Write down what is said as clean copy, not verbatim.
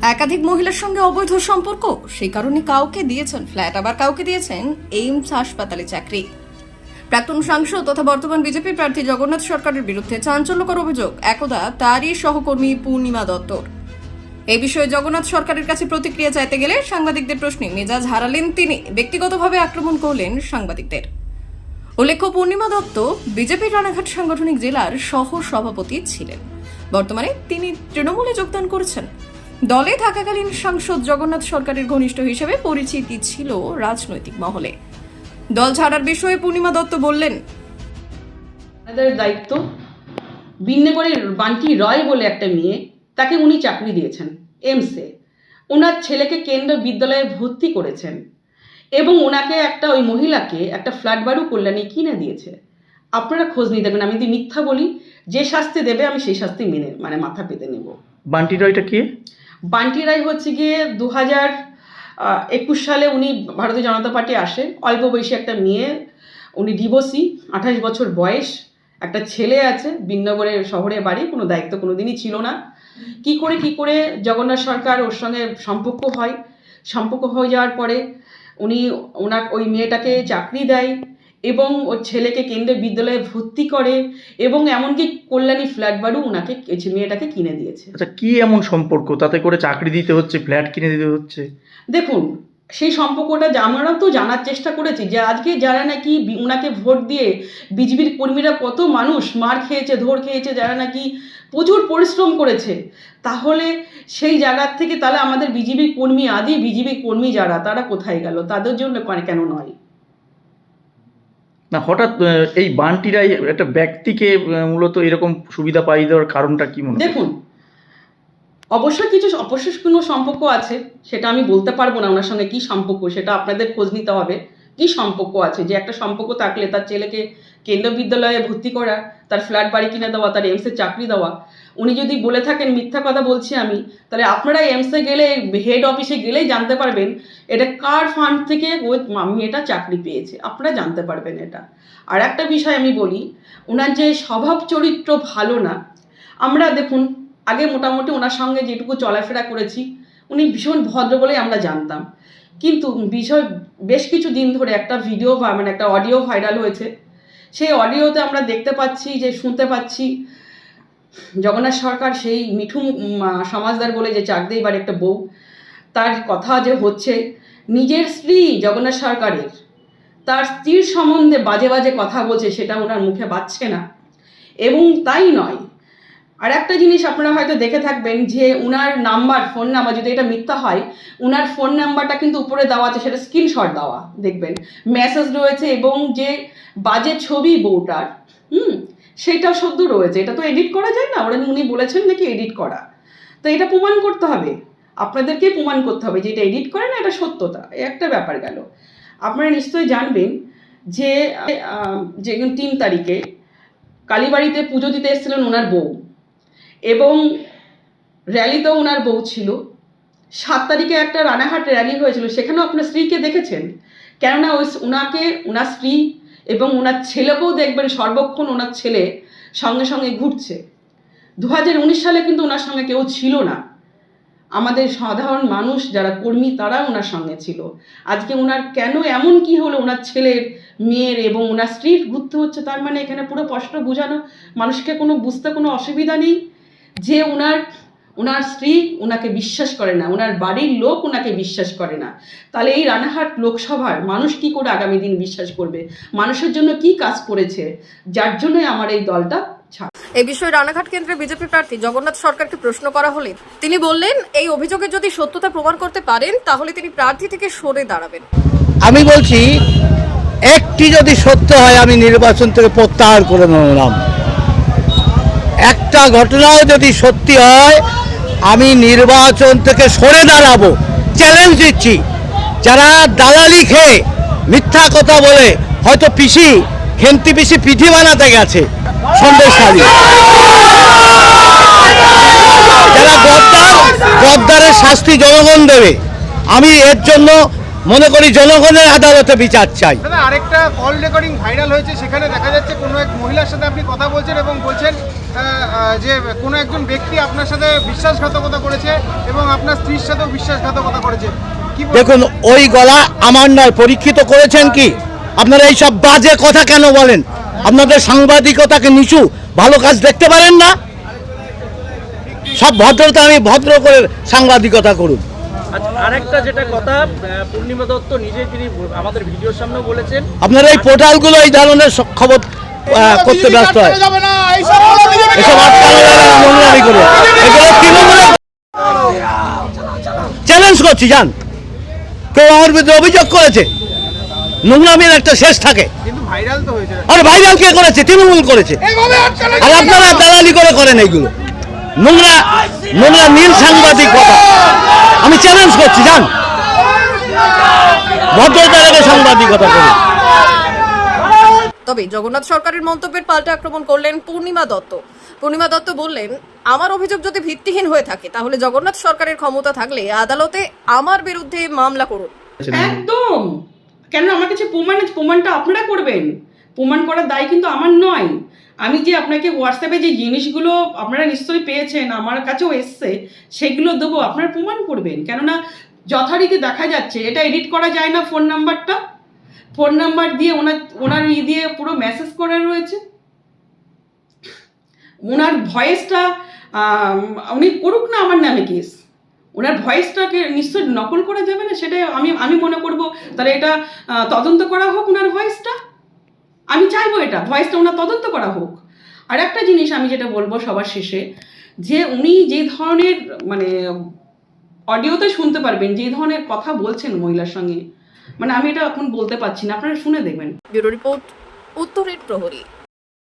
একাধিক মহিলার সঙ্গে অবৈধ সম্পর্ক, সেই কারণে কাউকে দিয়েছেন ফ্ল্যাট, আবার কাউকে দিয়েছেন এইমস হাসপাতালে চাকরি। প্রাক্তন সাংসদ তথা বর্তমান বিজেপি প্রার্থী জগন্নাথ সরকারের বিরুদ্ধে চাঞ্চল্যকর অভিযোগ একদা তারই সহকর্মী পূর্ণিমা দত্তর। এই বিষয়ে জগন্নাথ সরকারের কাছে প্রতিক্রিয়া চাইতে গেলে সাংবাদিকদের প্রশ্নে মেজাজ হারালেন তিনি, ব্যক্তিগতভাবে আক্রমণ করলেন সাংবাদিকদের। উল্লেখ্য, পূর্ণিমা দত্ত বিজেপির রানাঘাট সাংগঠনিক জেলার সহ সভাপতি ছিলেন। বর্তমানে তিনি তৃণমূলে যোগদান করেছেন। দলে থাকাকালীন সাংসদ জগন্নাথ সরকারের ঘনিষ্ঠ হিসেবে পরিচিতি ছিল রাজনৈতিক মহলে। দল ছাড়ার বিষয়ে পূর্ণিমা দত্ত বললেন, আমাদের দায়িত্ব বিন্নেগড়ের বান্টি রয় বলে একটা মেয়ে, তাকে উনি চাকরি দিয়েছেন এমসে। ওনার ছেলেকে কেন্দ্রীয় বিদ্যালয়ে ভর্তি করেছেন এবং ওনাকে ওই মহিলাকে একটা ফ্ল্যাট বাড়ু কল্যাণী কিনে দিয়েছে। আপনারা খোঁজ নিয়ে দেখবেন, আমি যদি মিথ্যা বলি, যে শাস্তি দেবে আমি সেই শাস্তি মেনে মাথা পেতে নেব। বান্টি রয়টা কি? বান্টি রায় হচ্ছে গিয়ে 2021 সালে উনি ভারতীয় জনতা পার্টি আসে। অল্প বয়সী একটা মেয়ে, উনি ডিভোর্সি, 28 বছর বয়স, একটা ছেলে আছে, বিন্নগরের শহরে বাড়ি, কোনো দায়িত্ব কোনোদিনই ছিল না। কি করে জগন্নাথ সরকার ওর সঙ্গে সম্পর্ক হয়ে যাওয়ার পরে ওই মেয়েটাকে চাকরি দেয় এবং ওর ছেলেকে কেন্দ্রীয় বিদ্যালয়ে ভর্তি করে এবং এমনকি কল্যাণী ফ্ল্যাট বাড়ু ওনাকে মেয়েটাকে কিনে দিয়েছে। আচ্ছা, কি এমন সম্পর্ক তাতে করে চাকরি দিতে হচ্ছে, ফ্ল্যাট কিনে দিতে হচ্ছে? দেখুন, সেই সম্পর্কটা আমরা তো জানার চেষ্টা করেছি যে আজকে যারা নাকি ওনাকে ভোট দিয়ে বিজেপির কর্মীরা কত মানুষ মার খেয়েছে, ধর খেয়েছে, যারা নাকি প্রচুর পরিশ্রম করেছে, তাহলে সেই জায়গার থেকে তাহলে আমাদের বিজেপির কর্মী যারা, তারা কোথায় গেল? তাদের জন্য কেন নয়? না, হঠাৎ এই বান্টিরাই একটা ব্যক্তিকে মূলত এরকম সুবিধা পাই দেওয়ার কারণটা কি মনে হয়? দেখুন, অবশ্যই কোনো সম্পর্ক আছে, সেটা আমি বলতে পারবো না ওনার সঙ্গে কি সম্পর্ক, সেটা আপনাদের খোঁজ নিতে হবে। কি সম্পর্ক আছে? যে একটা সম্পর্ক থাকলে তার ছেলেকে কেন্দ্রীয় বিদ্যালয়ে ভর্তি করা, তার ফ্ল্যাট বাড়ি কিনে দেওয়া, তার এমসে চাকরি দেওয়া। উনি যদি বলে থাকেন মিথ্যা কথা বলছি আমি, তাহলে আপনারা এমসে গেলে, হেড অফিসে গেলেই জানতে পারবেন এটা কার ফান্ড থেকে ওই মেয়েটা চাকরি পেয়েছে, আপনারা জানতে পারবেন এটা। আর একটা বিষয় আমি বলি, ওনার যে স্বভাব চরিত্র ভালো না। আমরা দেখুন, আগে মোটামুটি ওনার সঙ্গে যেটুকু চলাফেরা করেছি, উনি ভীষণ ভদ্র বলেই আমরা জানতাম। কিন্তু বেশ কিছু দিন ধরে একটা ভিডিও একটা অডিও ভাইরাল হয়েছে। সেই অডিওতে আমরা শুনতে পাচ্ছি জগন্নাথ সরকার সেই মিঠু সমাজদার বলে যে চাকদে এবার একটা বউ, তার কথা যে হচ্ছে নিজের স্ত্রী জগন্নাথ সরকারের, তার স্ত্রীর সম্বন্ধে বাজে বাজে কথা বলছে, সেটা ওনার মুখে বাজছে না। এবং তাই নয়, আর একটা জিনিস আপনারা হয়তো দেখে থাকবেন যে উনার ফোন নাম্বার, যদি এটা মিথ্যা হয়, উনার ফোন নাম্বারটা কিন্তু উপরে দেওয়া আছে, সেটা স্ক্রিনশট দেওয়া, দেখবেন মেসেজ রয়েছে, এবং যে বাজে ছবি বউটার সেটাও সদ্য রয়েছে। এটা তো এডিট করা যায় না, উনি বলেছেন নাকি এডিট করা, তো এটা প্রমাণ করতে হবে, আপনাদেরকে প্রমাণ করতে হবে যে এটা এডিট করে না, এটা সত্যতা। একটা ব্যাপার গেল। আপনারা নিশ্চয়ই জানবেন যে 3 তারিখে কালীবাড়িতে পুজো দিতে এসেছিলেন ওনার বউ, এবং র্যালিতেও ওনার বউ ছিল। 7 তারিখে একটা রানাঘাট র্যালি হয়েছিল, সেখানেও আপনার স্ত্রীকে দেখেছেন। কেননা ওনার স্ত্রী এবং ওনার ছেলেকেও দেখবেন সর্বক্ষণ ওনার ছেলে সঙ্গে সঙ্গে ঘুরছে। 2019 সালে কিন্তু ওনার সঙ্গে কেউ ছিল না, আমাদের সাধারণ মানুষ যারা কর্মী তারা ওনার সঙ্গে ছিল। আজকে ওনার কেন এমন কি হলো, ওনার ছেলের, মেয়ের এবং ওনার স্ত্রীর ঘুরতে হচ্ছে? তার মানে এখানে পুরো স্পষ্ট বোঝানো, মানুষকে বুঝতে কোনো অসুবিধা নেই যে ওনার স্ত্রী ওনাকে বিশ্বাস করে না, ওনার বাড়ির লোক ওনাকে বিশ্বাস করে না। তাহলে এই রানাঘাট লোকসভার মানুষ কি করে আগামী দিন বিশ্বাস করবে? মানুষের জন্য কি কাজ করেছে, যার জন্যই আমার এই দলটা ছাড়। এই বিষয়ে রানাঘাট কেন্দ্রের বিজেপি প্রার্থী জগন্নাথ সরকারকে প্রশ্ন করা হলে তিনি বললেন, এই অভিযোগের যদি সত্যতা প্রমাণ করতে পারেন তাহলে তিনি প্রার্থী থেকে সরে দাঁড়াবেন। আমি বলছি, একটি যদি সত্য হয় আমি নির্বাচন থেকে প্রত্যাহার করে নিলাম। একটা ঘটনাও যদি সত্যি হয় আমি নির্বাচন থেকে সরে দাঁড়াবো, চ্যালেঞ্জ দিচ্ছি। যারা দালালি খেয়ে মিথ্যা কথা বলে হয়তো খেন্তি পিসি পিঠি বানাতে গেছে সন্দেশখালী, যারা গদ্দারের শাস্তি জনগণ দেবে। আমি এর জন্য মনে করি জনগণের আদালতে বিচার চাই। আরেকটা কল রেকর্ডিং ভাইরাল হয়েছে, সেখানে দেখা যাচ্ছে কোনো এক মহিলার সাথে আপনি কথা বলছেন এবং বলছেন যে কোনো একজন ব্যক্তি আপনার সাথে বিশ্বাসঘাতকতা করেছে এবং আপনার স্ত্রীর সাথেও বিশ্বাসঘাতকতা করেছে, কি বলবেন? দেখুন, ওই গলা আমার নয়, পরীক্ষিত করেছেন কি? আপনারা এইসব বাজে কথা কেন বলেন? আপনাদের সাংবাদিকতাকে নিচু, ভালো কাজ দেখতে পারেন না? সব ভদ্রতা, আমি ভদ্র করে সাংবাদিকতা করুন। আচ্ছা, আরেকটা যেটা কথা, পূর্ণিমা দত্ত নিজে তিনি আমাদের ভিডিওর সামনেও বলেছেন, আপনারা এই পোর্টালগুলো এই ধরনের খবর করতে ব্যস্ত হয়, এসব আটকানো যাবে না নোংরামি করে। এগুলো তৃণমূলের চ্যালেঞ্জ করছি, জান কেউ আমার বিরুদ্ধে অভিযোগ করেছে, নোংরামির একটা শেষ থাকে। কিন্তু ভাইরাল তো হয়েছে। আর ভাইরাল কে করেছে? তৃণমূল করেছে। আর আপনারা দালালি করে করেন এইগুলো, নোংরা নোংরা নীল সাংবাদিকতা। আমি চ্যালেঞ্জ করছি, জান ভদ্রতা রেখে সাংবাদিকতা করুন। তবে জগন্নাথ সরকারের মন্তব্যের পাল্টা আক্রমণ করলেন পূর্ণিমা দত্ত। পূর্ণিমা দত্ত বললেন, আমার অভিযোগ যদি ভিত্তিহীন হয়ে থাকে তাহলে জগন্নাথ সরকারের ক্ষমতা থাকলে আদালতে আমার বিরুদ্ধে মামলা করুন। একদম, কেন আমার কাছে প্রমাণটা আপনারা করবেন, প্রমাণ করার দায় কিন্তু আমার নয়। আমি যে আপনাকে হোয়াটসঅ্যাপে যে জিনিসগুলো আপনারা নিশ্চয়ই পেয়েছেন, আমার কাছেও এসছে, সেগুলো দেবো, আপনারা প্রমাণ করবেন। কেননা যথারীতি দেখা যাচ্ছে এটা এডিট করা যায় না, ফোন নাম্বার দিয়ে ওনার দিয়ে পুরো মেসেজ করা রয়েছে। ওনার ভয়েসটা উনি করুক না আমার নামে কেস, ওনার ভয়েসটাকে নিশ্চয় নকল করা যাবে না, সেটাই আমি মনে করব। তাহলে এটা তদন্ত করা হোক, ওনার ভয়েসটা, আমি চাইবো এটা ভয়েসটা ওনার তদন্ত করা হোক। আর একটা জিনিস আমি যেটা বলবো সবার শেষে, যে উনি যে ধরনের মানে অডিওতে শুনতে পারবেন যে ধরনের কথা বলছেন মহিলার সঙ্গে, মানে আমি এটা এখন বলতে পারছি না, আপনারা শুনে দেখবেন। ব্যুরো রিপোর্ট, উত্তরের প্রহরী।